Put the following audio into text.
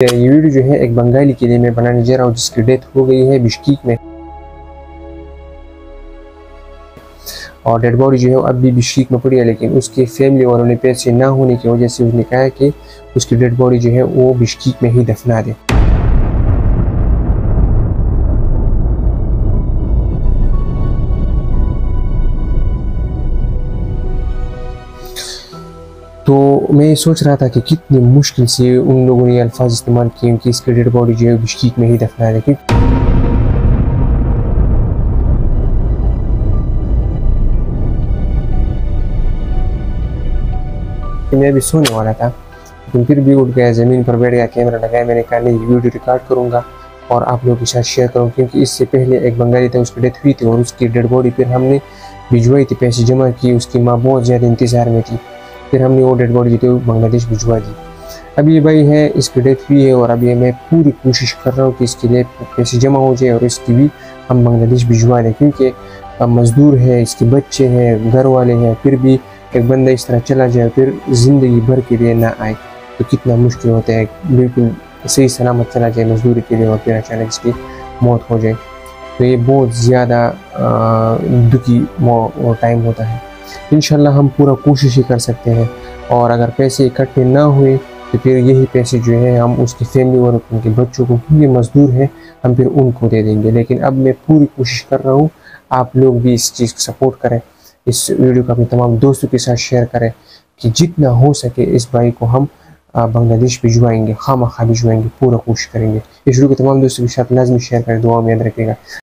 ये वीडियो जो है एक बंगाली के लिए मैं बनाने जा रहा हूँ जिसकी डेथ हो गई है बिश्केक में, और डेड बॉडी जो है अब भी बिश्केक में पड़ी है। लेकिन उसकी फैमिली वालों ने पैसे ना होने की वजह से उसने कहा कि उसकी डेड बॉडी जो है वो बिश्केक में ही दफना दे। तो मैं सोच रहा था कि कितनी मुश्किल से उन लोगों ने अल्फाज इस्तेमाल किए कि इसकी डेड बॉडी जो है बिश्केक में ही दफना दे। मैं भी सोने वाला था लेकिन फिर भी उठ गया, ज़मीन पर बैठ गया, कैमरा लगाया। मैंने कहा नहीं, वीडियो रिकॉर्ड करूंगा और आप लोगों के साथ शेयर करूँ, क्योंकि इससे पहले एक बंगाली था, उसकी डेथ हुई थी और उसकी डेड बॉडी फिर हमने भिजवाई थी, पैसे जमा किए, उसकी माँ बहुत ज़्यादा इंतज़ार में थी, फिर हमने वो डेड बॉडी जो थी बांग्लादेश भिजवा दी। अब ये भाई है, इसकी डेथ हुई है और अभी मैं पूरी कोशिश कर रहा हूँ कि इसके लिए पैसे जमा हो जाए और इसकी भी हम बांग्लादेश भिजवा दें, क्योंकि मज़दूर है, इसके बच्चे हैं, घर वाले हैं, फिर भी एक बंदा इस तरह चला जाए फिर ज़िंदगी भर के लिए ना आए तो कितना मुश्किल होता है। बिल्कुल सही सलामत चला जाए मजदूरी के लिए और फिर अचानक इसकी मौत हो जाए तो ये बहुत ज़्यादा दुखी टाइम होता है। इंशाल्लाह हम पूरा कोशिश ही कर सकते हैं, और अगर पैसे इकट्ठे ना हुए तो फिर यही पैसे जो है हम उसकी फैमिली और उनके बच्चों को, क्योंकि मजदूर हैं, हम फिर उनको दे देंगे। लेकिन अब मैं पूरी कोशिश कर रहा हूँ, आप लोग भी इस चीज़ को सपोर्ट करें, इस वीडियो को अपने तमाम दोस्तों के साथ शेयर करें कि जितना हो सके इस भाई को हम बांग्लादेश भिजवाएंगे, खामखा भिजवाएंगे, पूरा कोशिश करेंगे। इस वीडियो को तमाम दोस्तों के साथ लाजमी शेयर करें, दुआ में याद रखिएगा।